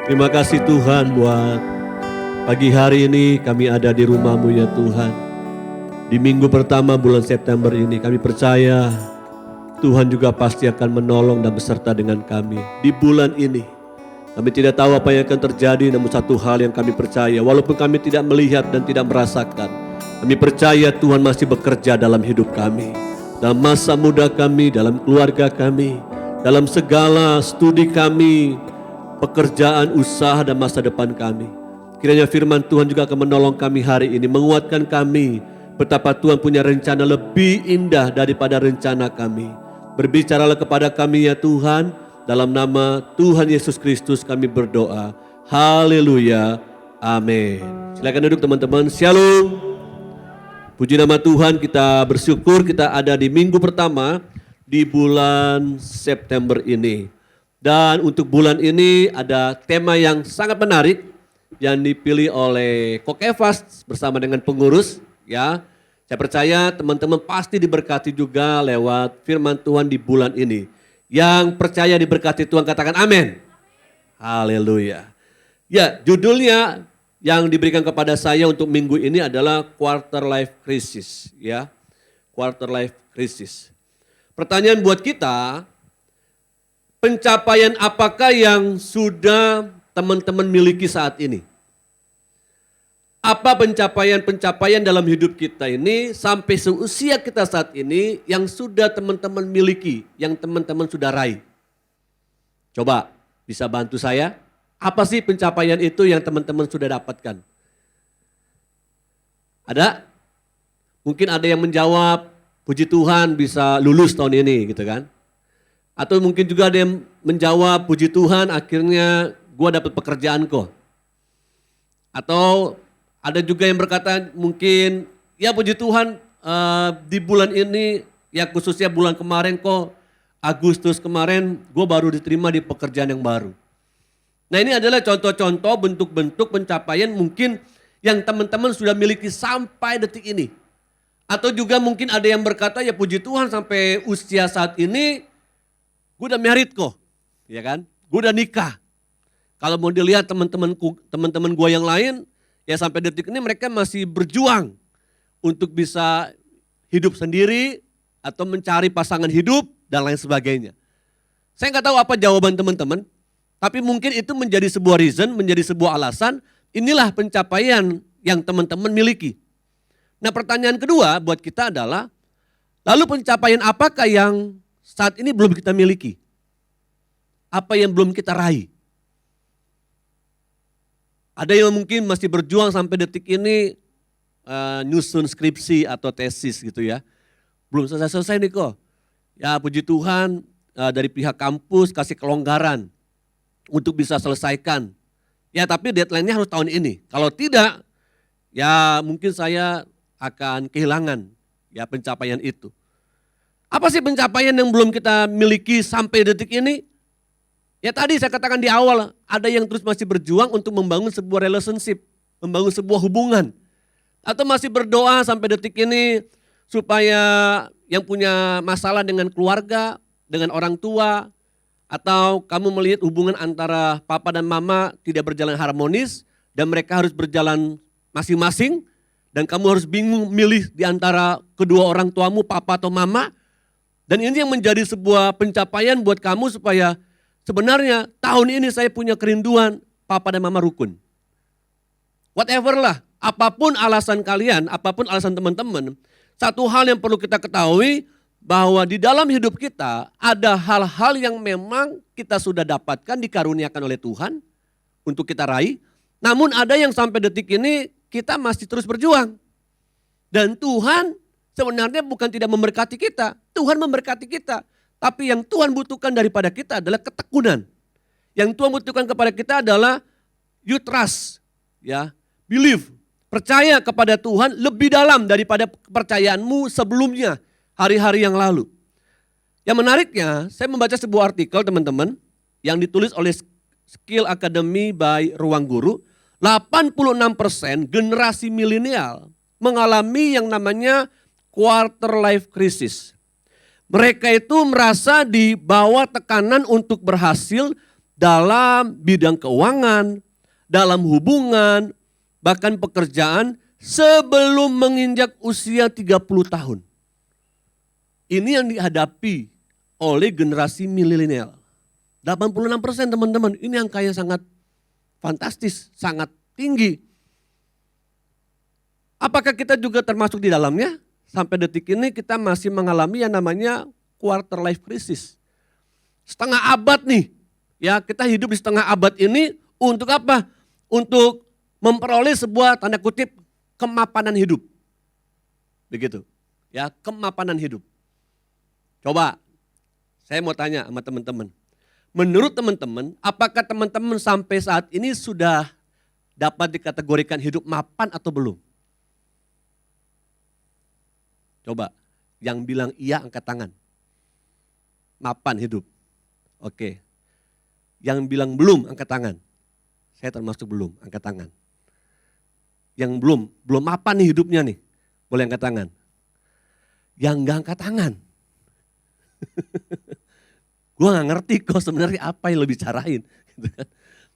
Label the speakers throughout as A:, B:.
A: Terima kasih Tuhan buat pagi hari ini kami ada di rumah-Mu ya Tuhan. Di minggu pertama bulan September ini kami percaya Tuhan juga pasti akan menolong dan beserta dengan kami. Di bulan ini kami tidak tahu apa yang akan terjadi, namun satu hal yang kami percaya, walaupun kami tidak melihat dan tidak merasakan, kami percaya Tuhan masih bekerja dalam hidup kami, dalam masa muda kami, dalam keluarga kami, dalam segala studi kami, pekerjaan, usaha, dan masa depan kami. Kiranya firman Tuhan juga akan menolong kami hari ini, menguatkan kami betapa Tuhan punya rencana lebih indah daripada rencana kami. Berbicaralah kepada kami ya Tuhan, dalam nama Tuhan Yesus Kristus kami berdoa. Haleluya, amin. Silakan duduk teman-teman. Shalom. Puji nama Tuhan, kita bersyukur kita ada di minggu pertama di bulan September ini. Dan untuk bulan ini ada tema yang sangat menarik yang dipilih oleh Kok Evas bersama dengan pengurus ya. Saya percaya teman-teman pasti diberkati juga lewat firman Tuhan di bulan ini. Yang percaya diberkati Tuhan katakan amin. Haleluya. Ya, judulnya yang diberikan kepada saya untuk minggu ini adalah Quarter Life Crisis ya. Quarter Life Crisis. Pertanyaan buat kita, pencapaian apakah yang sudah teman-teman miliki saat ini? Apa pencapaian-pencapaian dalam hidup kita ini sampai seusia kita saat ini yang sudah teman-teman miliki, yang teman-teman sudah raih? Coba bisa bantu saya? Apa sih pencapaian itu yang teman-teman sudah dapatkan? Ada? Mungkin ada yang menjawab, puji Tuhan bisa lulus tahun ini gitu kan. Atau mungkin juga ada yang menjawab, puji Tuhan akhirnya gue dapat pekerjaan kok. Atau ada juga yang berkata mungkin, ya puji Tuhan di bulan ini, ya khususnya bulan kemarin kok, Agustus kemarin gue baru diterima di pekerjaan yang baru. Nah ini adalah contoh-contoh bentuk-bentuk pencapaian mungkin yang teman-teman sudah miliki sampai detik ini. Atau juga mungkin ada yang berkata, ya puji Tuhan sampai usia saat ini, gue udah married kok, ya kan? Gue udah nikah. Kalau mau dilihat teman-teman gue yang lain, ya sampai detik ini mereka masih berjuang untuk bisa hidup sendiri atau mencari pasangan hidup dan lain sebagainya. Saya nggak tahu apa jawaban teman-teman, tapi mungkin itu menjadi sebuah reason, menjadi sebuah alasan, inilah pencapaian yang teman-teman miliki. Nah pertanyaan kedua buat kita adalah, lalu pencapaian apakah yang saat ini belum kita miliki? Apa yang belum kita raih? Ada yang mungkin masih berjuang sampai detik ini nyusun skripsi atau tesis gitu ya. Belum selesai-selesai nih kok. Ya puji Tuhan dari pihak kampus kasih kelonggaran untuk bisa selesaikan. Ya tapi deadline-nya harus tahun ini. Kalau tidak ya mungkin saya akan kehilangan ya pencapaian itu. Apa sih pencapaian yang belum kita miliki sampai detik ini? Ya tadi saya katakan di awal, ada yang terus masih berjuang untuk membangun sebuah relationship, membangun sebuah hubungan. Atau masih berdoa sampai detik ini supaya yang punya masalah dengan keluarga, dengan orang tua, atau kamu melihat hubungan antara papa dan mama tidak berjalan harmonis dan mereka harus berjalan masing-masing dan kamu harus bingung milih di antara kedua orang tuamu, papa atau mama. Dan ini yang menjadi sebuah pencapaian buat kamu supaya sebenarnya tahun ini saya punya kerinduan papa dan mama rukun. Whatever lah, apapun alasan kalian, apapun alasan teman-teman, satu hal yang perlu kita ketahui bahwa di dalam hidup kita ada hal-hal yang memang kita sudah dapatkan, dikaruniakan oleh Tuhan untuk kita raih. Namun ada yang sampai detik ini kita masih terus berjuang. Dan Tuhan sebenarnya bukan tidak memberkati kita, Tuhan memberkati kita. Tapi yang Tuhan butuhkan daripada kita adalah ketekunan. Yang Tuhan butuhkan kepada kita adalah you trust, ya, believe, percaya kepada Tuhan lebih dalam daripada kepercayaanmu sebelumnya, hari-hari yang lalu. Yang menariknya, saya membaca sebuah artikel teman-teman yang ditulis oleh Skill Academy by Ruang Guru. 86% generasi milenial mengalami yang namanya quarter life crisis. Mereka itu merasa di bawah tekanan untuk berhasil dalam bidang keuangan, dalam hubungan, bahkan pekerjaan sebelum menginjak usia 30 tahun. Ini yang dihadapi oleh generasi milenial. 86% teman-teman, ini angkanya sangat fantastis, sangat tinggi. Apakah kita juga termasuk di dalamnya? Sampai detik ini kita masih mengalami yang namanya quarter life crisis. Setengah abad nih, ya kita hidup di setengah abad ini untuk apa? Untuk memperoleh sebuah tanda kutip kemapanan hidup. Begitu, ya kemapanan hidup. Coba, saya mau tanya sama teman-teman. Menurut teman-teman, apakah teman-teman sampai saat ini sudah dapat dikategorikan hidup mapan atau belum? Coba, yang bilang iya angkat tangan. Mapan hidup. Oke. Yang bilang belum angkat tangan. Saya termasuk belum, angkat tangan. Yang belum mapan nih hidupnya nih. Boleh angkat tangan. Yang enggak angkat tangan. Gue gak ngerti kok sebenarnya apa yang lo bicarain.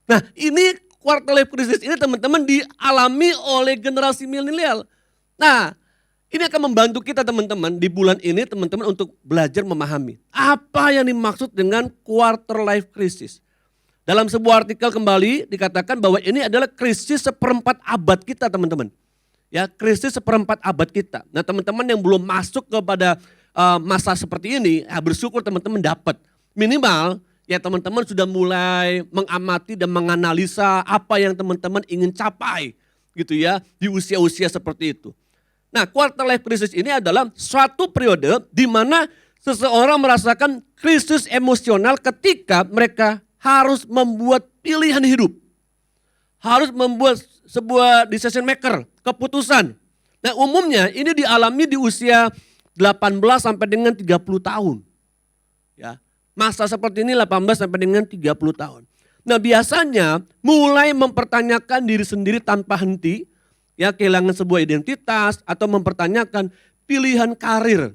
A: Nah ini quarter life crisis ini teman-teman dialami oleh generasi milenial. Nah ini akan membantu kita teman-teman di bulan ini teman-teman untuk belajar memahami. Apa yang dimaksud dengan quarter life crisis. Dalam sebuah artikel kembali dikatakan bahwa ini adalah krisis seperempat abad kita teman-teman. Ya krisis seperempat abad kita. Nah teman-teman yang belum masuk kepada masa seperti ini, bersyukur teman-teman dapat. Minimal ya teman-teman sudah mulai mengamati dan menganalisa apa yang teman-teman ingin capai gitu ya di usia-usia seperti itu. Nah quarter life crisis ini adalah suatu periode di mana seseorang merasakan krisis emosional ketika mereka harus membuat pilihan hidup. Harus membuat sebuah decision maker, keputusan. Nah umumnya ini dialami di usia 18 sampai dengan 30 tahun. Ya, masa seperti ini 18 sampai dengan 30 tahun. Nah biasanya mulai mempertanyakan diri sendiri tanpa henti, ya kehilangan sebuah identitas atau mempertanyakan pilihan karir.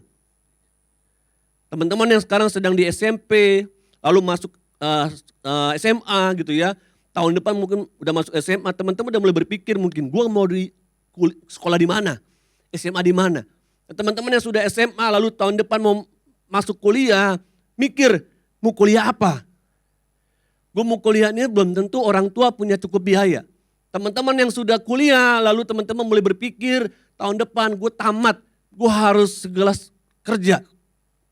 A: Teman-teman yang sekarang sedang di SMP, lalu masuk SMA gitu ya, tahun depan mungkin udah masuk SMA, teman-teman udah mulai berpikir mungkin gue mau di sekolah di mana, SMA di mana. Teman-teman yang sudah SMA lalu tahun depan mau masuk kuliah, mikir mau kuliah apa? Gue mau kuliah ini belum tentu orang tua punya cukup biaya. Teman-teman yang sudah kuliah lalu teman-teman mulai berpikir tahun depan gue tamat, gue harus segala kerja.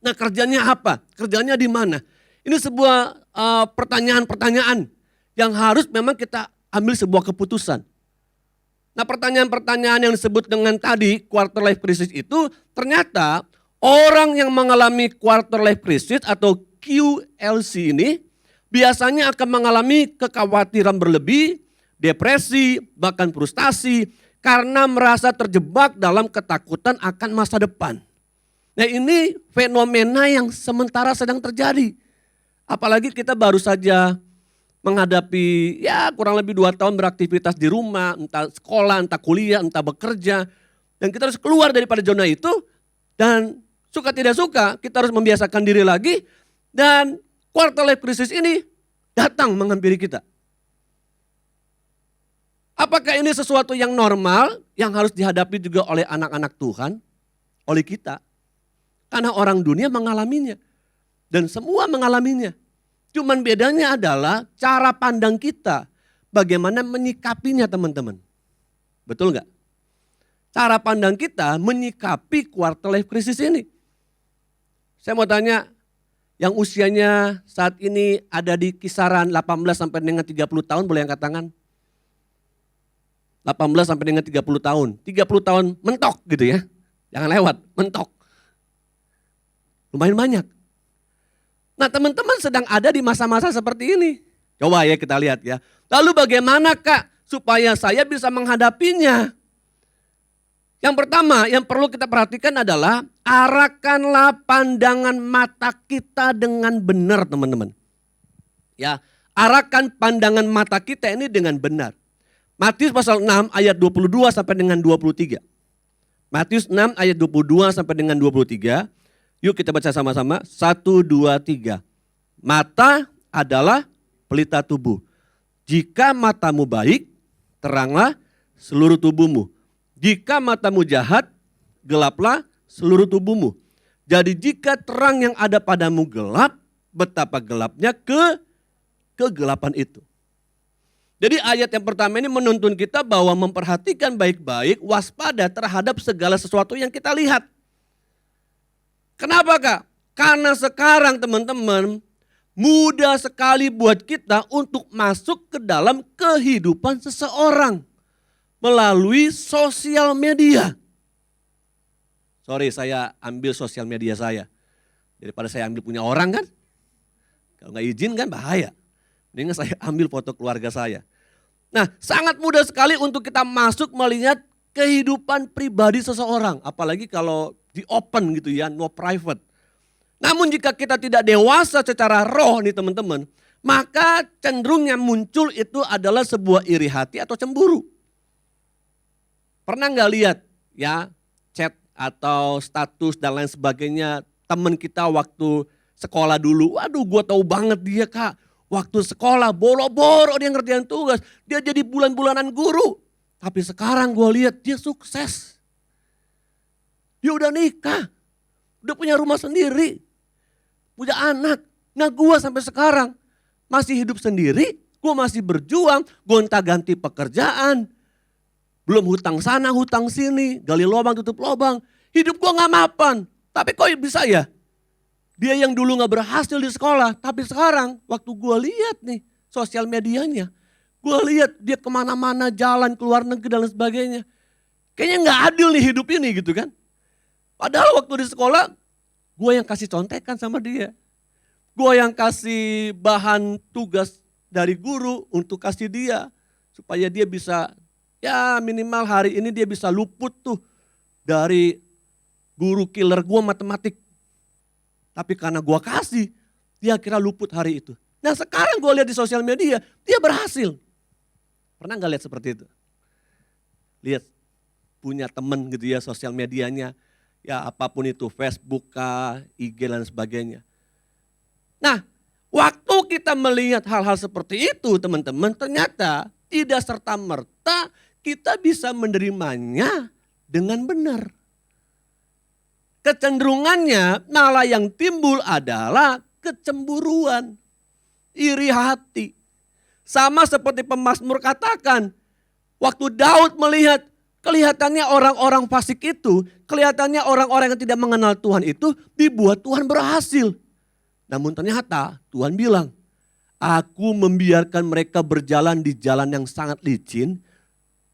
A: Nah kerjanya apa? Kerjanya di mana? Ini sebuah pertanyaan-pertanyaan yang harus memang kita ambil sebuah keputusan. Nah pertanyaan-pertanyaan yang disebut dengan tadi quarter life crisis itu ternyata orang yang mengalami quarter life crisis atau QLC ini biasanya akan mengalami kekhawatiran berlebih, depresi, bahkan frustasi karena merasa terjebak dalam ketakutan akan masa depan. Nah ini fenomena yang sementara sedang terjadi. Apalagi kita baru saja menghadapi ya kurang lebih 2 tahun beraktivitas di rumah, entah sekolah, entah kuliah, entah bekerja. Dan kita harus keluar daripada zona itu dan suka tidak suka kita harus membiasakan diri lagi dan quarter life crisis ini datang menghampiri kita. Apakah ini sesuatu yang normal yang harus dihadapi juga oleh anak-anak Tuhan, oleh kita? Karena orang dunia mengalaminya dan semua mengalaminya. Cuman bedanya adalah cara pandang kita, bagaimana menyikapinya teman-teman. Betul nggak? Cara pandang kita menyikapi quarter life crisis ini. Saya mau tanya, yang usianya saat ini ada di kisaran 18 sampai dengan 30 tahun boleh angkat tangan? 18 sampai dengan 30 tahun. 30 tahun mentok gitu ya. Jangan lewat, mentok. Lumayan banyak. Nah teman-teman sedang ada di masa-masa seperti ini. Coba ya kita lihat ya. Lalu bagaimana Kak supaya saya bisa menghadapinya? Yang pertama yang perlu kita perhatikan adalah arahkanlah pandangan mata kita dengan benar teman-teman. Ya, arahkan pandangan mata kita ini dengan benar. Matius pasal 6 ayat 22 sampai dengan 23. Matius 6 ayat 22 sampai dengan 23. Yuk kita baca sama-sama. 1, 2, 3. Mata adalah pelita tubuh. Jika matamu baik, teranglah seluruh tubuhmu. Jika matamu jahat, gelaplah seluruh tubuhmu. Jadi jika terang yang ada padamu gelap, betapa gelapnya kegelapan itu. Jadi ayat yang pertama ini menuntun kita bahwa memperhatikan baik-baik, waspada terhadap segala sesuatu yang kita lihat. Kenapa Kak? Karena sekarang teman-teman, mudah sekali buat kita untuk masuk ke dalam kehidupan seseorang melalui sosial media. Sorry, saya ambil sosial media saya. Daripada saya ambil punya orang kan. Kalau nggak izin kan bahaya. Mendingan saya ambil foto keluarga saya. Nah, sangat mudah sekali untuk kita masuk melihat kehidupan pribadi seseorang. Apalagi kalau di open gitu ya, no private. Namun jika kita tidak dewasa secara roh nih teman-teman, maka cenderung yang muncul itu adalah sebuah iri hati atau cemburu. Pernah nggak lihat ya chat atau status dan lain sebagainya teman kita waktu sekolah dulu. Waduh, gue tahu banget dia Kak. Waktu sekolah boro-boro dia ngerjain tugas. Dia jadi bulan-bulanan guru. Tapi sekarang gue lihat dia sukses. Dia udah nikah. Udah punya rumah sendiri. Punya anak. Nah gue sampai sekarang masih hidup sendiri. Gue masih berjuang. Gonta-ganti pekerjaan. Belum hutang sana, hutang sini. Gali lubang, tutup lubang. Hidup gue gak mapan. Tapi kok bisa ya? Dia yang dulu gak berhasil di sekolah. Tapi sekarang waktu gue lihat nih sosial medianya. Gue lihat dia kemana-mana jalan, keluar negeri dan lain sebagainya. Kayaknya gak adil nih hidup ini gitu kan. Padahal waktu di sekolah gue yang kasih contekan sama dia. Gue yang kasih bahan tugas dari guru untuk kasih dia. Supaya dia bisa ya minimal hari ini dia bisa luput tuh dari guru killer gue matematik. Tapi karena gue kasih, dia kira luput hari itu. Nah sekarang gue lihat di sosial media, dia berhasil. Pernah gak lihat seperti itu? Lihat punya temen gitu ya sosial medianya. Ya apapun itu, Facebook kah, IG dan sebagainya. Nah waktu kita melihat hal-hal seperti itu teman-teman, ternyata tidak serta-merta kita bisa menerimanya dengan benar. Kecenderungannya malah yang timbul adalah kecemburuan, iri hati. Sama seperti pemazmur katakan, waktu Daud melihat kelihatannya orang-orang fasik itu, kelihatannya orang-orang yang tidak mengenal Tuhan itu dibuat Tuhan berhasil. Namun ternyata Tuhan bilang, aku membiarkan mereka berjalan di jalan yang sangat licin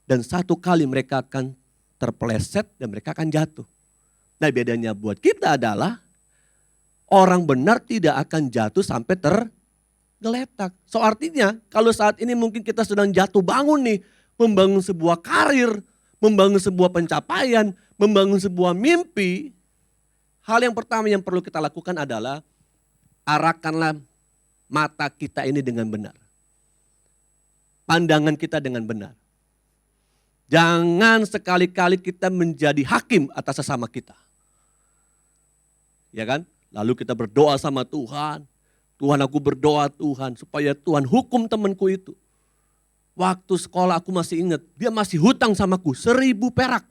A: dan satu kali mereka akan terpeleset dan mereka akan jatuh. Nah bedanya buat kita adalah orang benar tidak akan jatuh sampai tergeletak. So artinya kalau saat ini mungkin kita sedang jatuh bangun nih. Membangun sebuah karir, membangun sebuah pencapaian, membangun sebuah mimpi. Hal yang pertama yang perlu kita lakukan adalah arahkanlah mata kita ini dengan benar. Pandangan kita dengan benar. Jangan sekali-kali kita menjadi hakim atas sesama kita. Ya kan? Lalu kita berdoa sama Tuhan. Tuhan aku berdoa Tuhan supaya Tuhan hukum temanku itu. Waktu sekolah aku masih ingat, dia masih hutang samaku 1.000 perak.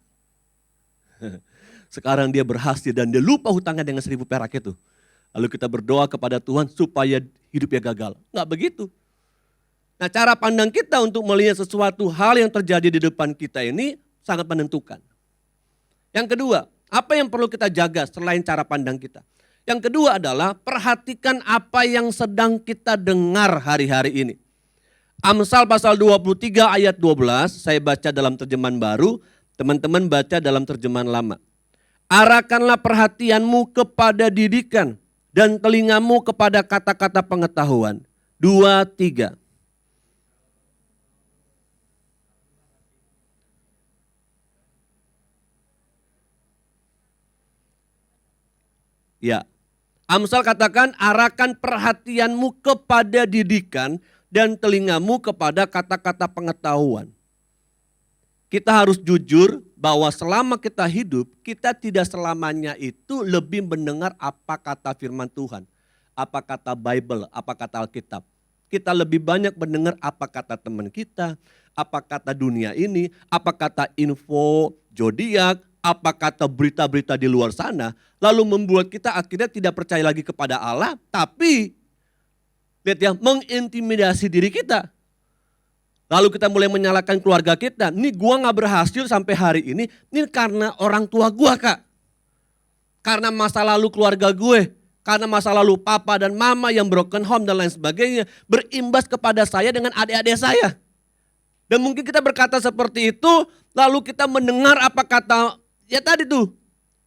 A: Sekarang dia berhasil dan dia lupa hutangnya dengan 1.000 perak itu. Lalu kita berdoa kepada Tuhan supaya hidupnya gagal. Enggak begitu. Nah cara pandang kita untuk melihat sesuatu hal yang terjadi di depan kita ini sangat menentukan. Yang kedua, apa yang perlu kita jaga selain cara pandang kita? Yang kedua adalah perhatikan apa yang sedang kita dengar hari-hari ini. Amsal pasal 23 ayat 12, saya baca dalam terjemahan baru, teman-teman baca dalam terjemahan lama. Arahkanlah perhatianmu kepada didikan dan telingamu kepada kata-kata pengetahuan. 2, 3. Ya, Amsal katakan arahkan perhatianmu kepada didikan dan telingamu kepada kata-kata pengetahuan. Kita harus jujur bahwa selama kita hidup, kita tidak selamanya itu lebih mendengar apa kata firman Tuhan. Apa kata Bible, apa kata Alkitab. Kita lebih banyak mendengar apa kata teman kita, apa kata dunia ini, apa kata info zodiak, apa kata berita-berita di luar sana, lalu membuat kita akhirnya tidak percaya lagi kepada Allah, tapi lihat ya, mengintimidasi diri kita. Lalu kita mulai menyalahkan keluarga kita. Nih gua gak berhasil sampai hari ini karena orang tua gua, Kak. Karena masa lalu keluarga gue, karena masa lalu papa dan mama yang broken home dan lain sebagainya, berimbas kepada saya dengan adik-adik saya. Dan mungkin kita berkata seperti itu, lalu kita mendengar apa kata, ya tadi tuh,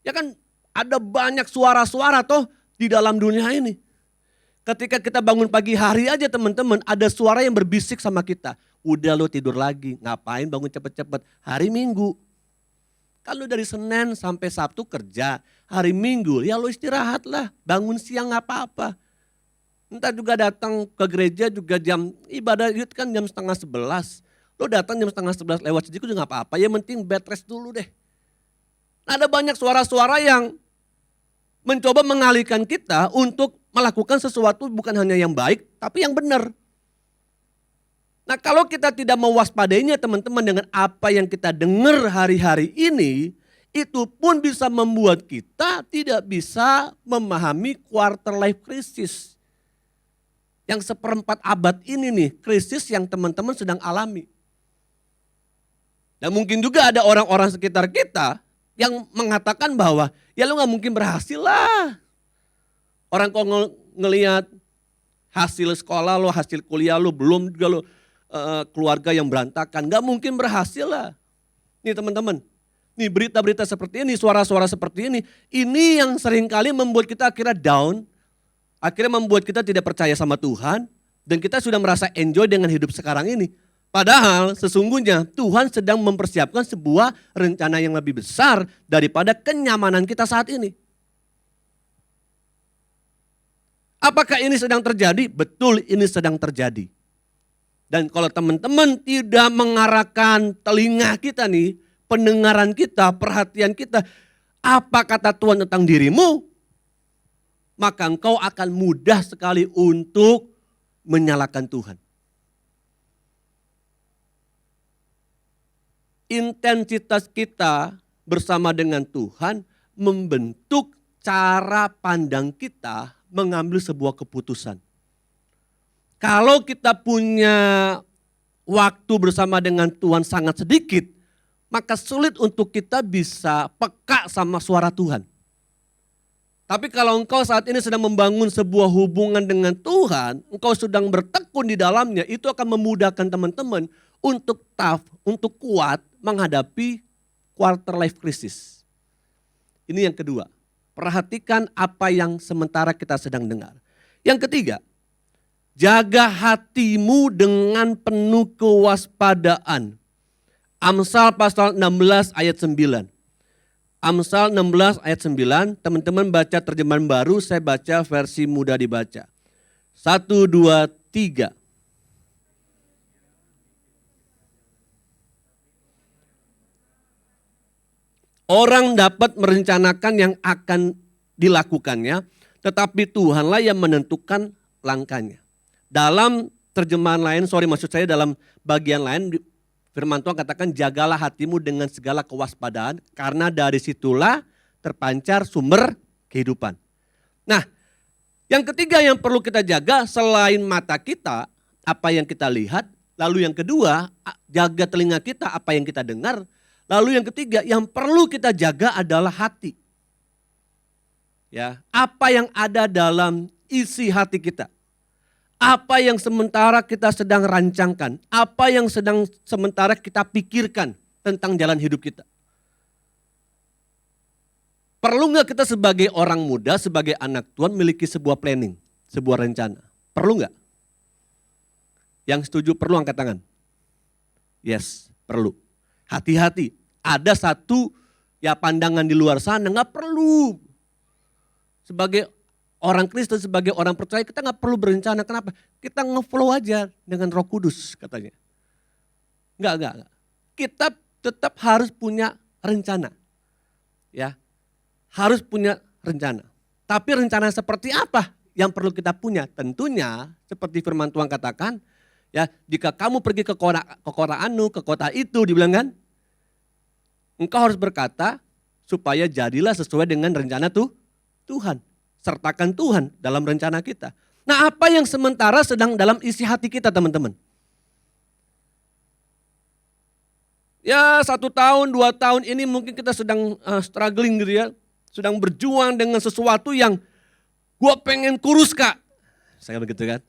A: ya kan ada banyak suara-suara toh di dalam dunia ini. Ketika kita bangun pagi hari aja teman-teman, ada suara yang berbisik sama kita. Udah lo tidur lagi, ngapain bangun cepet-cepet, hari Minggu. Kalau dari Senin sampai Sabtu kerja, hari Minggu ya lo istirahat lah, bangun siang gak apa-apa. Entah juga datang ke gereja juga jam, ibadah itu kan jam 10:30. Lo datang jam 10:30 lewat sedikit juga gak apa-apa, ya penting bed rest dulu deh. Nah, ada banyak suara-suara yang mencoba mengalihkan kita untuk melakukan sesuatu bukan hanya yang baik, tapi yang benar. Nah, kalau kita tidak mewaspadainya teman-teman dengan apa yang kita dengar hari-hari ini, itu pun bisa membuat kita tidak bisa memahami quarter life crisis. Yang seperempat abad ini nih, krisis yang teman-teman sedang alami. Dan mungkin juga ada orang-orang sekitar kita yang mengatakan bahwa ya lo gak mungkin berhasil lah. Orang kok ngelihat hasil sekolah lo, hasil kuliah lo, belum juga lo keluarga yang berantakan, gak mungkin berhasil lah. Nih teman-teman, nih berita-berita seperti ini, suara-suara seperti ini yang seringkali membuat kita akhirnya down, akhirnya membuat kita tidak percaya sama Tuhan, dan kita sudah merasa enjoy dengan hidup sekarang ini. Padahal sesungguhnya Tuhan sedang mempersiapkan sebuah rencana yang lebih besar daripada kenyamanan kita saat ini. Apakah ini sedang terjadi? Betul, ini sedang terjadi. Dan kalau teman-teman tidak mengarahkan telinga kita nih, pendengaran kita, perhatian kita, apa kata Tuhan tentang dirimu, maka engkau akan mudah sekali untuk menyalahkan Tuhan. Intensitas kita bersama dengan Tuhan membentuk cara pandang kita mengambil sebuah keputusan. Kalau kita punya waktu bersama dengan Tuhan sangat sedikit, maka sulit untuk kita bisa peka sama suara Tuhan. Tapi kalau engkau saat ini sedang membangun sebuah hubungan dengan Tuhan, engkau sedang bertekun di dalamnya, itu akan memudahkan teman-teman untuk tough, untuk kuat menghadapi quarter life crisis. Ini yang kedua, perhatikan apa yang sementara kita sedang dengar. Yang ketiga, jaga hatimu dengan penuh kewaspadaan. Amsal pasal 16 ayat 9. Amsal 16 ayat 9, teman-teman baca terjemahan baru, saya baca versi mudah dibaca. 1, 2, 3. Orang dapat merencanakan yang akan dilakukannya, tetapi Tuhanlah yang menentukan langkahnya. Dalam terjemahan lain, maksud saya dalam bagian lain, firman Tuhan katakan jagalah hatimu dengan segala kewaspadaan, karena dari situlah terpancar sumber kehidupan. Nah, yang ketiga yang perlu kita jaga selain mata kita, apa yang kita lihat. Lalu yang kedua, jaga telinga kita, apa yang kita dengar. Lalu yang ketiga, yang perlu kita jaga adalah hati. Ya, apa yang ada dalam isi hati kita. Apa yang sementara kita sedang rancangkan, apa yang sedang sementara kita pikirkan tentang jalan hidup kita. Perlu nggak kita sebagai orang muda, sebagai anak Tuhan memiliki sebuah planning, sebuah rencana? Perlu nggak? Yang setuju perlu angkat tangan. Yes, perlu. Hati-hati, ada satu ya pandangan di luar sana, nggak perlu. Sebagai orang Kristen, sebagai orang percaya kita nggak perlu berencana. Kenapa? Kita nge-flow aja dengan Roh Kudus katanya. Enggak. Kita tetap harus punya rencana. Ya, harus punya rencana. Tapi rencana seperti apa yang perlu kita punya? Tentunya seperti firman Tuhan katakan, ya jika kamu pergi ke kota anu, ke kota itu, dibilang kan, engkau harus berkata supaya jadilah sesuai dengan rencana Tuhan. Sertakan Tuhan dalam rencana kita. Nah, apa yang sementara sedang dalam isi hati kita, teman-teman? Ya 1 tahun, 2 tahun ini mungkin kita sedang struggling gitu ya. Sedang berjuang dengan sesuatu yang gue pengen kurus Kak. Saya begitu kan.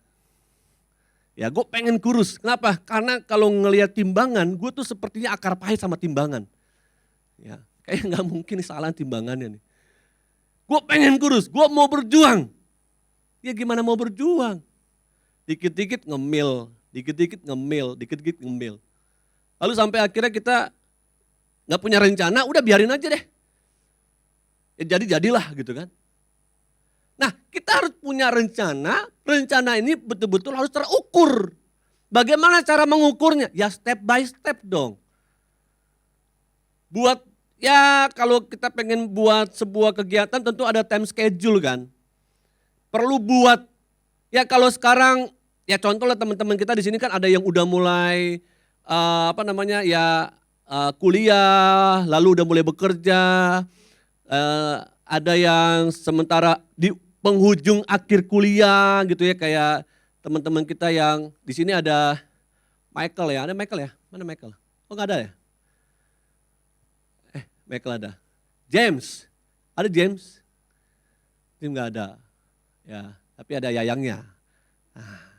A: Ya gue pengen kurus. Kenapa? Karena kalau ngelihat timbangan, gue tuh sepertinya akar pahit sama timbangan. Ya, kayak gak mungkin salah timbangannya nih. Gue pengen kurus, gue mau berjuang. Ya gimana mau berjuang? Dikit-dikit ngemil, dikit-dikit ngemil, dikit-dikit ngemil. Lalu sampai akhirnya kita gak punya rencana, udah biarin aja deh. Ya jadilah gitu kan. Nah kita harus punya rencana ini betul-betul harus terukur. Bagaimana cara mengukurnya? Ya step by step dong. Buat, ya kalau kita pengen buat sebuah kegiatan tentu ada time schedule kan. Perlu buat, ya kalau sekarang, ya contoh lah teman-teman kita di sini kan ada yang udah mulai kuliah, lalu udah mulai bekerja, ada yang sementara di penghujung akhir kuliah gitu ya, kayak teman-teman kita yang di sini ada Michael ya, ada Michael ya, mana Michael? Oh nggak ada ya? Michael ada. James, ada James? Tim nggak ada, ya tapi ada Yayangnya. Nah.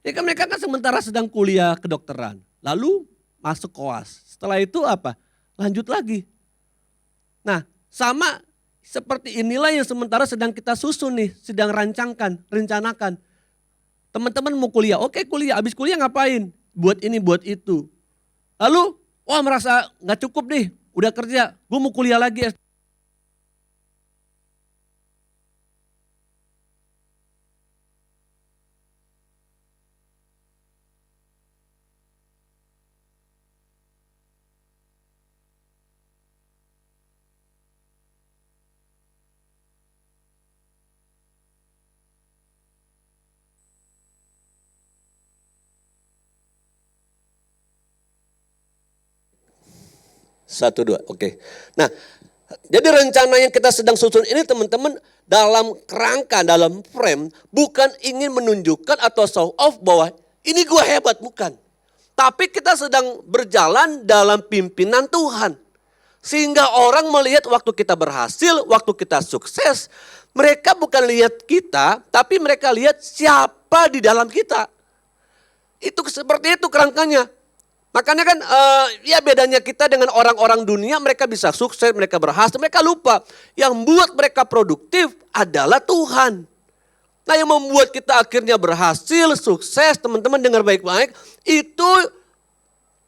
A: Ya kan mereka kan sementara sedang kuliah kedokteran, lalu masuk koas. Setelah itu apa? Lanjut lagi. Nah sama seperti inilah yang sementara sedang kita susun nih, sedang rencanakan. Teman-teman mau kuliah, oke kuliah, habis kuliah ngapain? Buat ini, buat itu. Lalu, wah merasa gak cukup nih, udah kerja, gue mau kuliah lagi. Satu, dua, oke. Nah, jadi rencana yang kita sedang susun ini teman-teman dalam kerangka, dalam frame, bukan ingin menunjukkan atau show off bahwa ini gue hebat, bukan. Tapi kita sedang berjalan dalam pimpinan Tuhan. Sehingga orang melihat waktu kita berhasil, waktu kita sukses, mereka bukan lihat kita, tapi mereka lihat siapa di dalam kita. Itu seperti itu kerangkanya. Makanya kan ya bedanya kita dengan orang-orang dunia, mereka bisa sukses, mereka berhasil, mereka lupa. Yang membuat mereka produktif adalah Tuhan. Nah yang membuat kita akhirnya berhasil, sukses, teman-teman dengar baik-baik, itu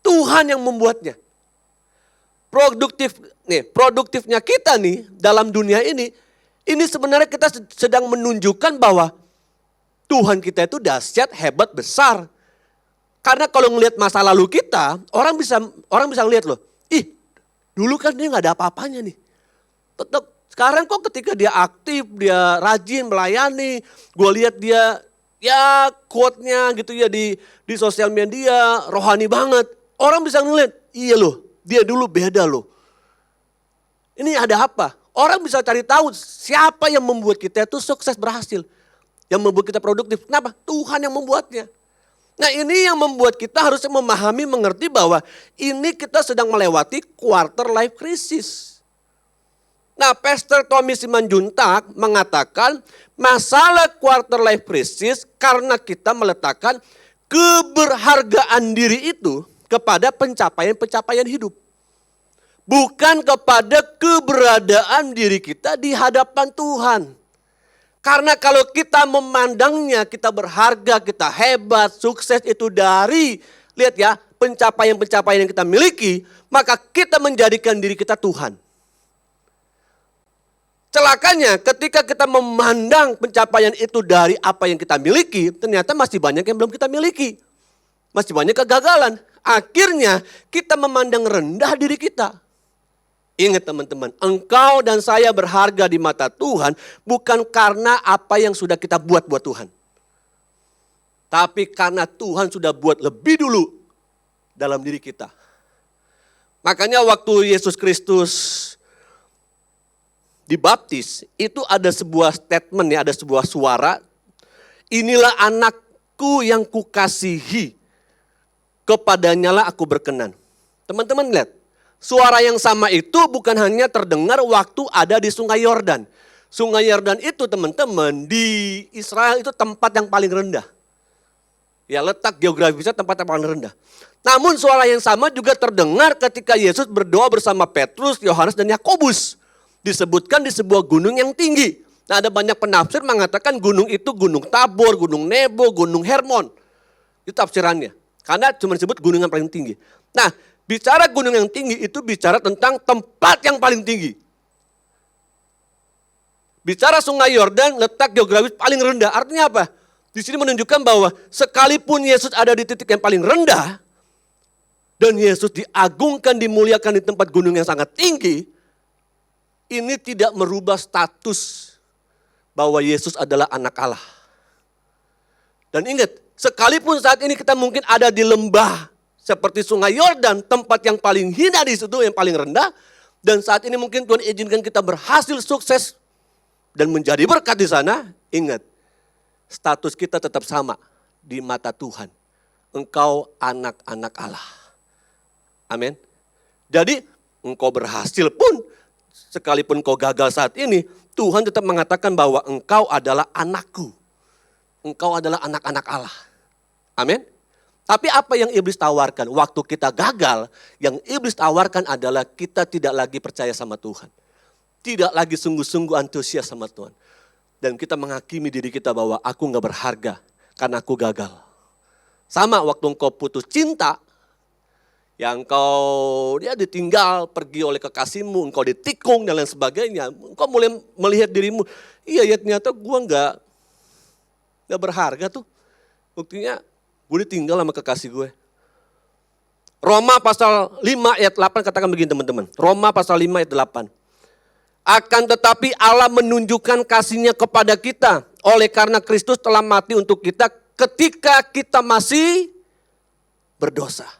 A: Tuhan yang membuatnya. Produktifnya kita nih dalam dunia ini sebenarnya kita sedang menunjukkan bahwa Tuhan kita itu dahsyat, hebat, besar. Karena kalau ngelihat masa lalu kita, orang bisa ngelihat loh, dulu kan dia nggak ada apa-apanya nih. Sekarang kok ketika dia aktif, dia rajin melayani, gue lihat dia ya quote-nya gitu ya di sosial media, rohani banget. Orang bisa ngelihat, iya loh, dia dulu beda loh. Ini ada apa? Orang bisa cari tahu siapa yang membuat kita itu sukses berhasil. Yang membuat kita produktif. Kenapa? Tuhan yang membuatnya. Nah ini yang membuat kita harusnya memahami, mengerti bahwa ini kita sedang melewati quarter life crisis. Nah Pastor Tommy Simanjuntak mengatakan masalah quarter life crisis karena kita meletakkan keberhargaan diri itu kepada pencapaian-pencapaian hidup. Bukan kepada keberadaan diri kita di hadapan Tuhan. Karena kalau kita memandangnya, kita berharga, kita hebat, sukses itu dari, lihat ya, pencapaian-pencapaian yang kita miliki, maka kita menjadikan diri kita Tuhan. Celakanya ketika kita memandang pencapaian itu dari apa yang kita miliki, ternyata masih banyak yang belum kita miliki. Masih banyak kegagalan. Akhirnya kita memandang rendah diri kita. Ingat teman-teman, engkau dan saya berharga di mata Tuhan bukan karena apa yang sudah kita buat buat Tuhan. Tapi karena Tuhan sudah buat lebih dulu dalam diri kita. Makanya waktu Yesus Kristus dibaptis, itu ada sebuah statement ya, ada sebuah suara. Inilah anakku yang kukasihi, kepadanyalah aku berkenan. Teman-teman lihat, suara yang sama itu bukan hanya terdengar waktu ada di Sungai Yordan. Sungai Yordan itu teman-teman di Israel itu tempat yang paling rendah. Ya, letak geografisnya tempat yang paling rendah. Namun suara yang sama juga terdengar ketika Yesus berdoa bersama Petrus, Yohanes dan Yakobus. Disebutkan di sebuah gunung yang tinggi. Nah, ada banyak penafsir mengatakan gunung itu Gunung Tabor, Gunung Nebo, Gunung Hermon. Itu tafsirannya. Karena cuma disebut gunung yang paling tinggi. Nah, bicara gunung yang tinggi itu bicara tentang tempat yang paling tinggi. Bicara Sungai Yordan, letak geografis paling rendah. Artinya apa? Di sini menunjukkan bahwa sekalipun Yesus ada di titik yang paling rendah, dan Yesus diagungkan, dimuliakan di tempat gunung yang sangat tinggi, ini tidak merubah status bahwa Yesus adalah anak Allah. Dan ingat, sekalipun saat ini kita mungkin ada di lembah seperti Sungai Yordan, tempat yang paling hina di situ, yang paling rendah, dan saat ini mungkin Tuhan izinkan kita berhasil sukses dan menjadi berkat di sana, ingat, status kita tetap sama di mata Tuhan. Engkau anak-anak Allah. Amin. Jadi engkau berhasil pun, sekalipun engkau gagal saat ini, Tuhan tetap mengatakan bahwa engkau adalah anakku. Engkau adalah anak-anak Allah. Amin. Tapi apa yang iblis tawarkan? Waktu kita gagal, yang iblis tawarkan adalah kita tidak lagi percaya sama Tuhan. Tidak lagi sungguh-sungguh antusias sama Tuhan. Dan kita menghakimi diri kita bahwa aku gak berharga karena aku gagal. Sama waktu engkau putus cinta, yang engkau dia ditinggal pergi oleh kekasihmu, engkau ditikung dan lain sebagainya. Engkau mulai melihat dirimu, iya ya ternyata gue gak berharga tuh. Buktinya gue ditinggal sama kekasih gue. Roma pasal 5 ayat 8 katakan begini teman-teman. Roma pasal 5 ayat 8. Akan tetapi Allah menunjukkan kasih-Nya kepada kita oleh karena Kristus telah mati untuk kita ketika kita masih berdosa.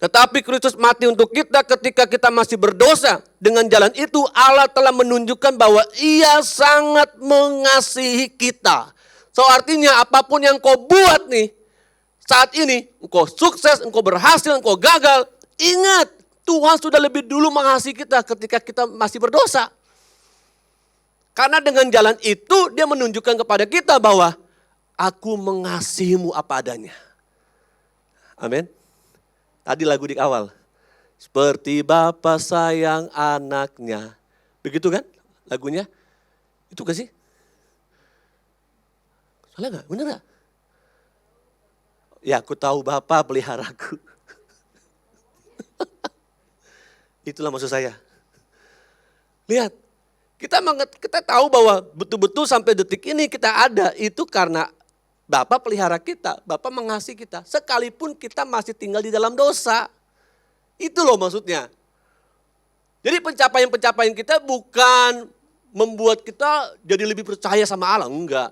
A: Tetapi Kristus mati untuk kita ketika kita masih berdosa. Dengan jalan itu Allah telah menunjukkan bahwa Ia sangat mengasihi kita. So artinya apapun yang kau buat nih saat ini, engkau sukses, engkau berhasil, engkau gagal, ingat. Tuhan sudah lebih dulu mengasihi kita ketika kita masih berdosa. Karena dengan jalan itu dia menunjukkan kepada kita bahwa aku mengasihimu apa adanya. Amin. Tadi lagu di awal. Seperti Bapa sayang anaknya. Begitu kan lagunya? Itu gak sih? Salah gak? Bener gak? Ya aku tahu Bapa peliharaku. Itulah maksud saya. Lihat, kita tahu bahwa betul-betul sampai detik ini kita ada itu karena Bapa pelihara kita, Bapa mengasihi kita. Sekalipun kita masih tinggal di dalam dosa. Itu loh maksudnya. Jadi pencapaian-pencapaian kita bukan membuat kita jadi lebih percaya sama Allah, enggak.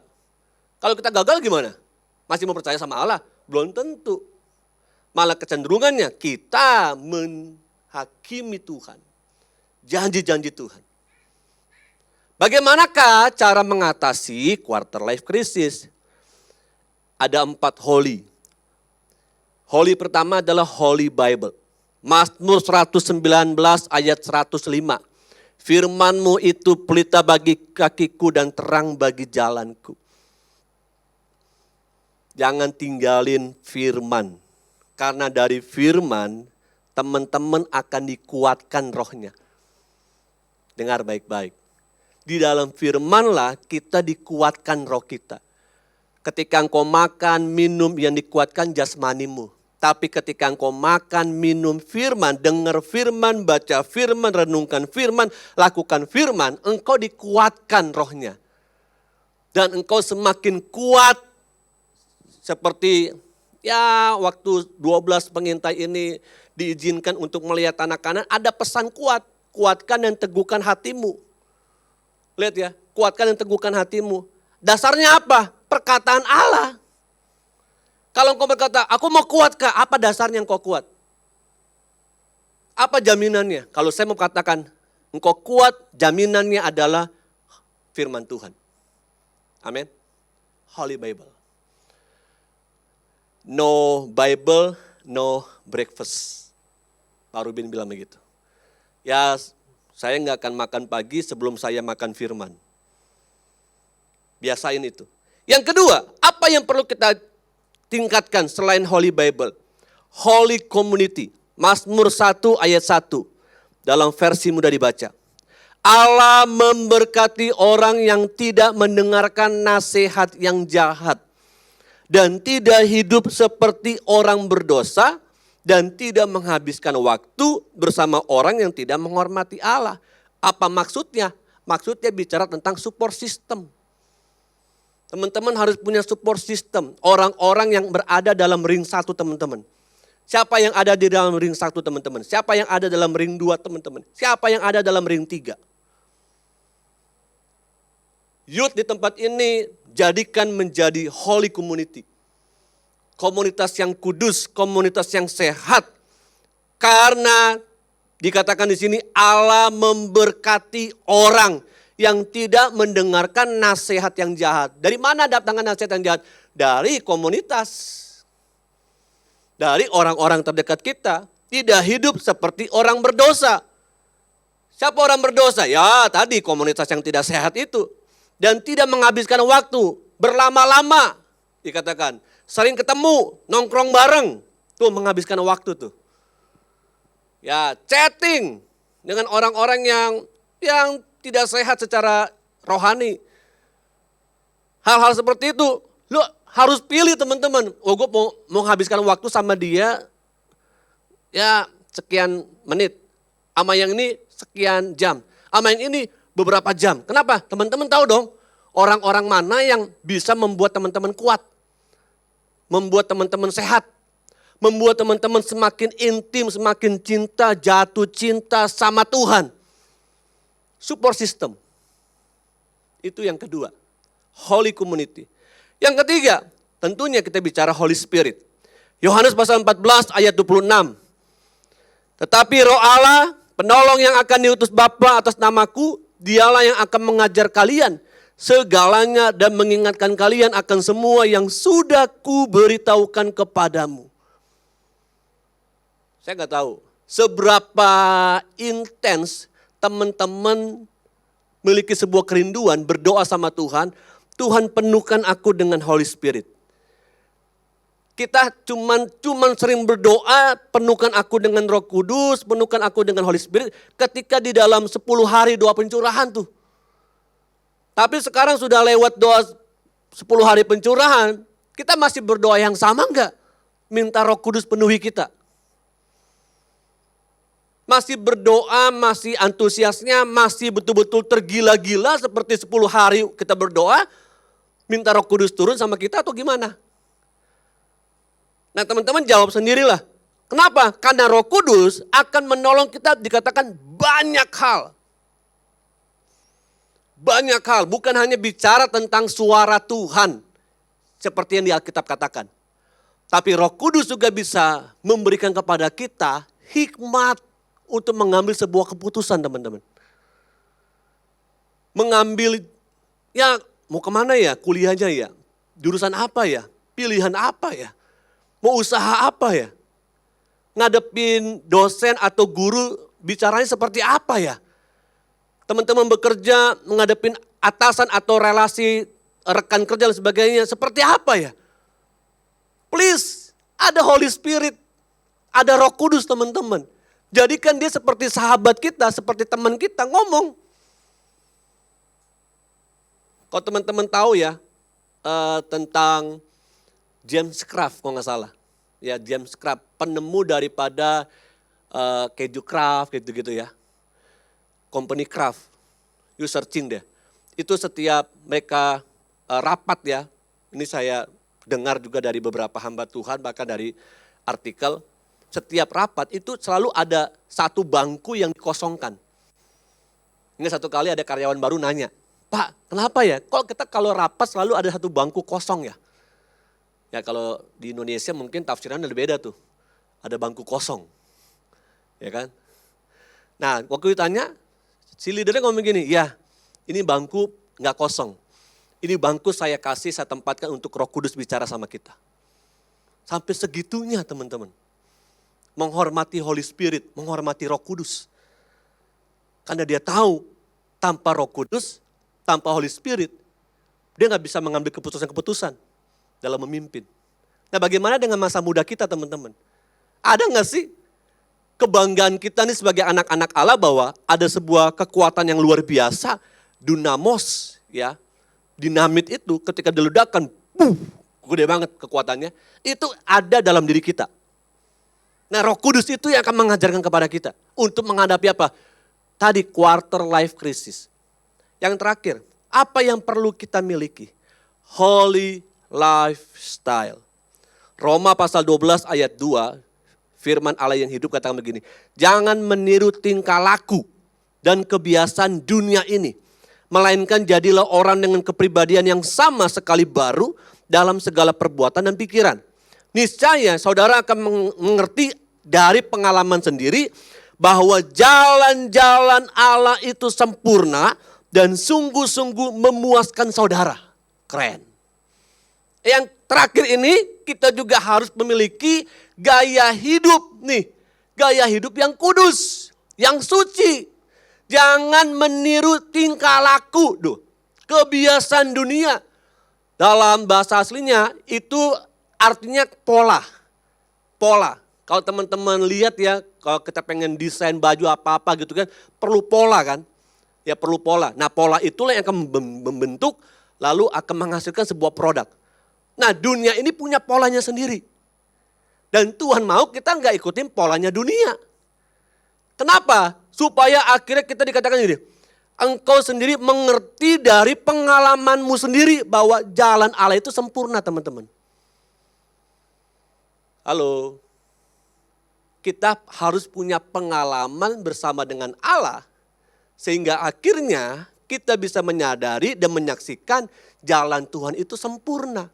A: Kalau kita gagal gimana? Masih mau percaya sama Allah? Belum tentu. Malah kecenderungannya kita hakimi Tuhan, janji-janji Tuhan. Bagaimanakah cara mengatasi quarter life crisis? Ada 4 holy. Holy pertama adalah Holy Bible. Mazmur 119 ayat 105. Firman-Mu itu pelita bagi kakiku dan terang bagi jalanku. Jangan tinggalin firman. Karena dari firman teman-teman akan dikuatkan rohnya. Dengar baik-baik. Di dalam firmanlah kita dikuatkan roh kita. Ketika engkau makan, minum yang dikuatkan jasmanimu. Tapi ketika engkau makan, minum firman, dengar firman, baca firman, renungkan firman, lakukan firman, engkau dikuatkan rohnya. Dan engkau semakin kuat seperti Ya waktu 12 pengintai ini diizinkan untuk melihat tanah Kanaan, ada pesan kuat. Kuatkan dan teguhkan hatimu. Lihat ya, kuatkan dan teguhkan hatimu. Dasarnya apa? Perkataan Allah. Kalau engkau berkata, aku mau kuat Kak, apa dasarnya engkau kuat? Apa jaminannya? Kalau saya mau katakan, engkau kuat, jaminannya adalah firman Tuhan. Amin. Holy Bible. No Bible, no breakfast. Pak Rubin bilang begitu. Ya, saya nggak akan makan pagi sebelum saya makan firman. Biasain itu. Yang kedua, apa yang perlu kita tingkatkan selain Holy Bible? Holy Community. Mazmur 1 ayat 1. Dalam versi mudah dibaca. Allah memberkati orang yang tidak mendengarkan nasihat yang jahat. Dan tidak hidup seperti orang berdosa. Dan tidak menghabiskan waktu bersama orang yang tidak menghormati Allah. Apa maksudnya? Maksudnya bicara tentang support system. Teman-teman harus punya support system. Orang-orang yang berada dalam ring 1 teman-teman. Siapa yang ada di dalam ring 1 teman-teman? Siapa yang ada dalam ring 2 teman-teman? Siapa yang ada dalam ring 3? Youth di tempat ini jadikan menjadi holy community. Komunitas yang kudus, komunitas yang sehat. Karena dikatakan di sini Allah memberkati orang yang tidak mendengarkan nasihat yang jahat. Dari mana datangnya nasihat yang jahat? Dari komunitas. Dari orang-orang terdekat kita. Tidak hidup seperti orang berdosa. Siapa orang berdosa? Ya tadi komunitas yang tidak sehat itu. Dan tidak menghabiskan waktu berlama-lama. Dikatakan sering ketemu, nongkrong bareng. Tuh menghabiskan waktu tuh. Ya chatting dengan orang-orang yang tidak sehat secara rohani. Hal-hal seperti itu, lu harus pilih teman-teman. Oh gue mau menghabiskan waktu sama dia, ya sekian menit. Sama yang ini sekian jam. Sama yang ini beberapa jam. Kenapa? Teman-teman tahu dong, orang-orang mana yang bisa membuat teman-teman kuat. Membuat teman-teman sehat. Membuat teman-teman semakin intim, semakin cinta, jatuh cinta sama Tuhan. Support system. Itu yang kedua. Holy community. Yang ketiga, tentunya kita bicara Holy Spirit. Yohanes pasal 14 ayat 26. Tetapi Roh Allah, penolong yang akan diutus Bapa atas namaku, dialah yang akan mengajar kalian segalanya dan mengingatkan kalian akan semua yang sudah kuberitahukan kepadamu. Saya nggak tahu seberapa intens teman-teman memiliki sebuah kerinduan berdoa sama Tuhan. Tuhan penuhkan aku dengan Holy Spirit. Kita cuman sering berdoa, penuhkan aku dengan Roh Kudus, penuhkan aku dengan Holy Spirit. Ketika di dalam 10 hari doa pencurahan tuh. Tapi sekarang sudah lewat doa 10 hari pencurahan, kita masih berdoa yang sama enggak? Minta Roh Kudus penuhi kita. Masih berdoa, masih antusiasnya, masih betul-betul tergila-gila seperti 10 hari kita berdoa, minta Roh Kudus turun sama kita atau gimana? Nah teman-teman jawab sendirilah. Kenapa? Karena Roh Kudus akan menolong kita dikatakan banyak hal. Banyak hal, bukan hanya bicara tentang suara Tuhan. Seperti yang di Alkitab katakan. Tapi Roh Kudus juga bisa memberikan kepada kita hikmat untuk mengambil sebuah keputusan teman-teman. Mengambil, ya mau kemana ya kuliahnya ya? Jurusan apa ya? Pilihan apa ya? Mau usaha apa ya? Ngadepin dosen atau guru bicaranya seperti apa ya? Teman-teman bekerja menghadapin atasan atau relasi rekan kerja dan sebagainya seperti apa ya? Please, ada Holy Spirit, ada Roh Kudus teman-teman. Jadikan dia seperti sahabat kita, seperti teman kita ngomong. Kalau teman-teman tahu ya tentang James Kraft kalau nggak salah. Ya James Kraft, penemu daripada keju Kraft gitu-gitu ya. Company Kraft, you searching deh. Itu setiap mereka rapat ya, ini saya dengar juga dari beberapa hamba Tuhan, bahkan dari artikel, setiap rapat itu selalu ada satu bangku yang dikosongkan. Ini satu kali ada karyawan baru nanya, Pak, kenapa ya? Kok kita kalau rapat selalu ada satu bangku kosong ya? Ya kalau di Indonesia mungkin tafsirannya lebih beda tuh. Ada bangku kosong. Ya kan? Nah, waktu ditanya, si leadernya ngomong gini, ya ini bangku nggak kosong. Ini bangku saya kasih, saya tempatkan untuk Roh Kudus bicara sama kita. Sampai segitunya teman-teman. Menghormati Holy Spirit, menghormati Roh Kudus. Karena dia tahu tanpa Roh Kudus, tanpa Holy Spirit, dia nggak bisa mengambil keputusan-keputusan dalam memimpin. Nah bagaimana dengan masa muda kita teman-teman? Ada nggak sih kebanggaan kita nih sebagai anak-anak Allah bahwa ada sebuah kekuatan yang luar biasa, dunamos, ya, dinamit itu ketika diledakkan, gede banget kekuatannya, itu ada dalam diri kita. Nah Roh Kudus itu yang akan mengajarkan kepada kita untuk menghadapi apa? Tadi quarter life crisis. Yang terakhir, apa yang perlu kita miliki? Holy lifestyle. Roma pasal 12 ayat 2, firman Allah yang hidup katakan begini, jangan meniru tingkah laku dan kebiasaan dunia ini, melainkan jadilah orang dengan kepribadian yang sama sekali baru dalam segala perbuatan dan pikiran. Niscaya saudara akan mengerti dari pengalaman sendiri bahwa jalan-jalan Allah itu sempurna dan sungguh-sungguh memuaskan saudara. Keren. Yang terakhir ini kita juga harus memiliki gaya hidup nih. Gaya hidup yang kudus, yang suci. Jangan meniru tingkah laku, kebiasaan dunia. Dalam bahasa aslinya itu artinya pola. Pola. Kalau teman-teman lihat ya, kalau kita pengen desain baju apa-apa gitu kan, perlu pola kan. Ya perlu pola. Nah pola itulah yang akan membentuk, lalu akan menghasilkan sebuah produk. Nah dunia ini punya polanya sendiri. Dan Tuhan mau kita nggak ikutin polanya dunia. Kenapa? Supaya akhirnya kita dikatakan gini, engkau sendiri mengerti dari pengalamanmu sendiri bahwa jalan Allah itu sempurna teman-teman. Halo. Kita harus punya pengalaman bersama dengan Allah. Sehingga akhirnya kita bisa menyadari dan menyaksikan jalan Tuhan itu sempurna.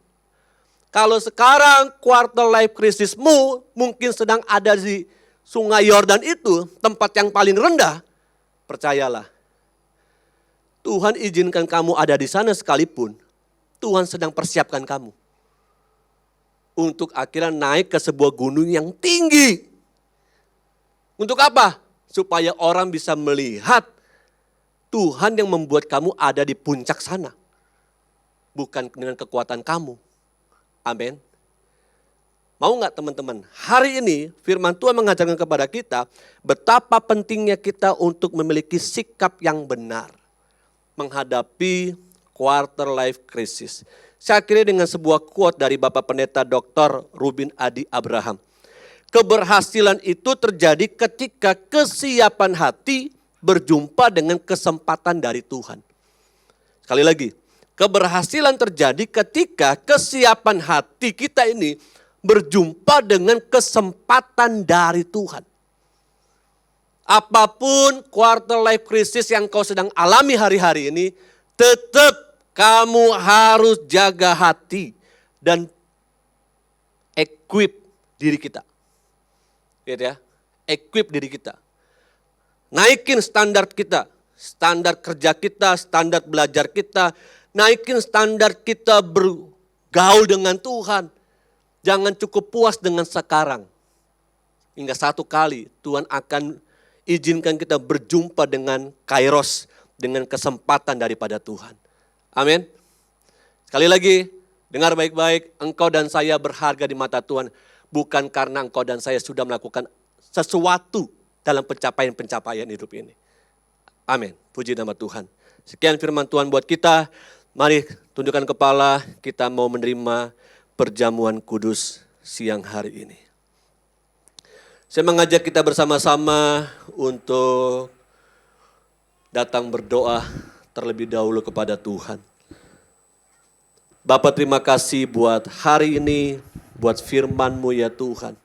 A: Kalau sekarang quarter life crisismu mungkin sedang ada di Sungai Yordan itu, tempat yang paling rendah, percayalah. Tuhan izinkan kamu ada di sana sekalipun, Tuhan sedang persiapkan kamu. Untuk akhirnya naik ke sebuah gunung yang tinggi. Untuk apa? Supaya orang bisa melihat Tuhan yang membuat kamu ada di puncak sana. Bukan dengan kekuatan kamu. Amin. Mau nggak teman-teman? Hari ini firman Tuhan mengajarkan kepada kita betapa pentingnya kita untuk memiliki sikap yang benar. Menghadapi quarter life crisis. Saya akhiri dengan sebuah quote dari Bapak Pendeta Dr. Ruben Adi Abraham. Keberhasilan itu terjadi ketika kesiapan hati berjumpa dengan kesempatan dari Tuhan. Sekali lagi, keberhasilan terjadi ketika kesiapan hati kita ini berjumpa dengan kesempatan dari Tuhan. Apapun quarter life crisis yang kau sedang alami hari-hari ini, tetap kamu harus jaga hati dan equip diri kita. Gitu ya, equip diri kita. Naikin standar kita, standar kerja kita, standar belajar kita, naikin standar kita bergaul dengan Tuhan. Jangan cukup puas dengan sekarang. Hingga satu kali Tuhan akan izinkan kita berjumpa dengan kairos, dengan kesempatan daripada Tuhan. Amin. Sekali lagi, dengar baik-baik, engkau dan saya berharga di mata Tuhan. Bukan karena engkau dan saya sudah melakukan sesuatu dalam pencapaian-pencapaian hidup ini. Amin. Puji nama Tuhan. Sekian firman Tuhan buat kita. Mari tundukkan kepala, kita mau menerima perjamuan kudus siang hari ini. Saya mengajak kita bersama-sama untuk datang berdoa terlebih dahulu kepada Tuhan. Bapa, terima kasih buat hari ini, buat firman-Mu ya Tuhan.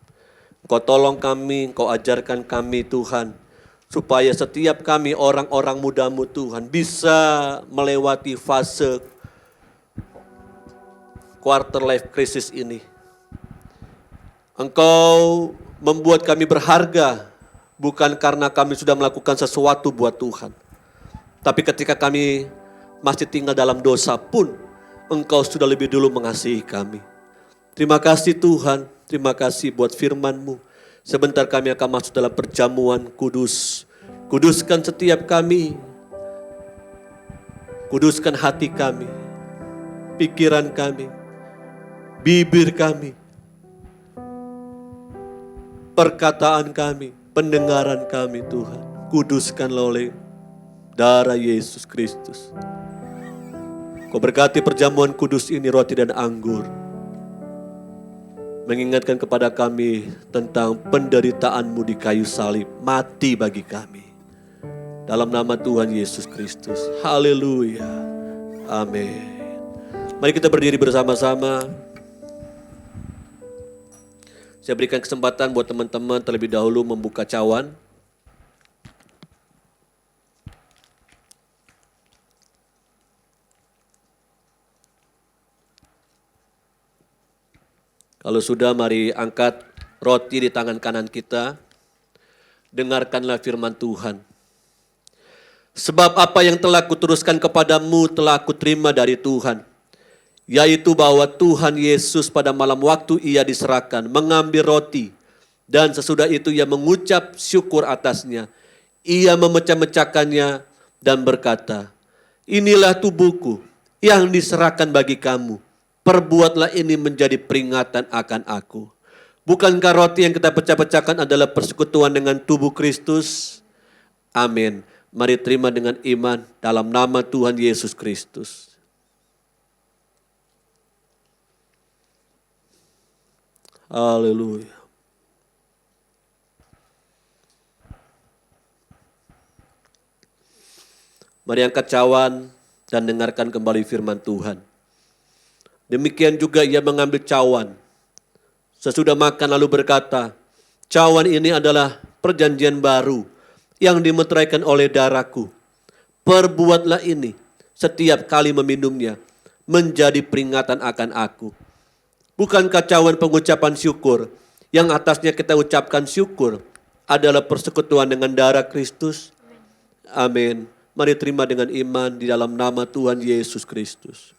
A: Engkau tolong kami, Engkau ajarkan kami Tuhan, supaya setiap kami orang-orang muda-Mu Tuhan bisa melewati fase quarter life crisis ini. Engkau membuat kami berharga, bukan karena kami sudah melakukan sesuatu buat Tuhan. Tapi ketika kami masih tinggal dalam dosa pun, Engkau sudah lebih dulu mengasihi kami. Terima kasih Tuhan, terima kasih buat firman-Mu. Sebentar kami akan masuk dalam perjamuan kudus. Kuduskan setiap kami. Kuduskan hati kami, pikiran kami, bibir kami, perkataan kami, pendengaran kami Tuhan. Kuduskanlah oleh darah Yesus Kristus. Kau berkati perjamuan kudus ini, roti dan anggur, mengingatkan kepada kami tentang penderitaan-Mu di kayu salib, mati bagi kami. Dalam nama Tuhan Yesus Kristus. Haleluya. Amin. Mari kita berdiri bersama-sama. Saya berikan kesempatan buat teman-teman terlebih dahulu membuka cawan. Kalau sudah, mari angkat roti di tangan kanan kita. Dengarkanlah firman Tuhan. Sebab apa yang telah kuteruskan kepadamu telah kuterima dari Tuhan. Yaitu bahwa Tuhan Yesus pada malam waktu ia diserahkan, mengambil roti. Dan sesudah itu ia mengucap syukur atasnya. Ia memecah-mecahkannya dan berkata, inilah tubuhku yang diserahkan bagi kamu. Perbuatlah ini menjadi peringatan akan aku. Bukankah roti yang kita pecah-pecahkan adalah persekutuan dengan tubuh Kristus? Amin. Mari terima dengan iman dalam nama Tuhan Yesus Kristus. Haleluya. Mari angkat cawan dan dengarkan kembali firman Tuhan. Demikian juga ia mengambil cawan. Sesudah makan lalu berkata, cawan ini adalah perjanjian baru yang dimeteraikan oleh darahku. Perbuatlah ini setiap kali meminumnya menjadi peringatan akan aku. Bukankah cawan pengucapan syukur yang atasnya kita ucapkan syukur adalah persekutuan dengan darah Kristus? Amin. Mari terima dengan iman di dalam nama Tuhan Yesus Kristus.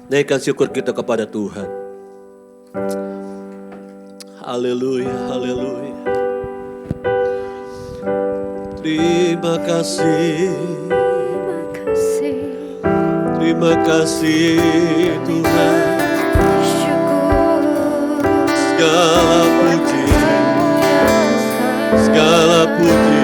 A: Naikkan syukur kita kepada Tuhan. Haleluya, haleluya. Terima kasih. Terima kasih Tuhan. Segala puji, segala puji.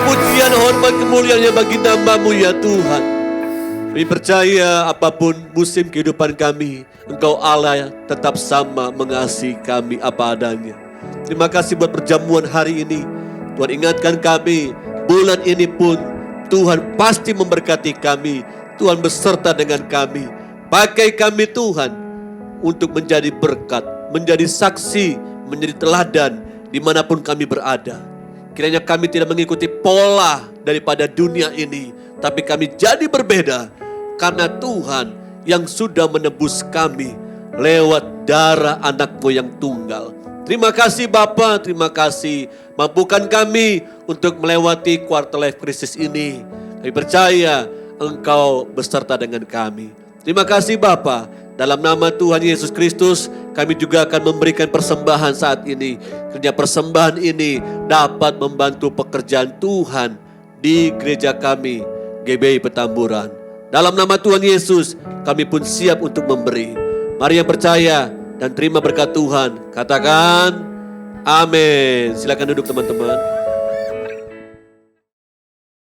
A: pujian, hormat, kemuliaan bagi nama-Mu ya Tuhan. Kami percaya apapun musim kehidupan kami, Engkau Allah tetap sama mengasihi kami apa adanya. Terima kasih buat perjamuan hari ini. Tuhan ingatkan kami, bulan ini pun Tuhan pasti memberkati kami. Tuhan beserta dengan kami. Pakai kami Tuhan untuk menjadi berkat, menjadi saksi, menjadi teladan dimanapun kami berada. Kiranya kami tidak mengikuti pola daripada dunia ini, tapi kami jadi berbeda karena Tuhan yang sudah menebus kami lewat darah anak-Mu yang tunggal. Terima kasih Bapa, terima kasih. Mampukan kami untuk melewati quarter life crisis ini. Kami percaya Engkau beserta dengan kami. Terima kasih Bapa. Dalam nama Tuhan Yesus Kristus, kami juga akan memberikan persembahan saat ini. Kiranya persembahan ini dapat membantu pekerjaan Tuhan di gereja kami, GBI Petamburan. Dalam nama Tuhan Yesus, kami pun siap untuk memberi. Mari yang percaya dan terima berkat Tuhan, katakan amin. Silakan duduk teman-teman.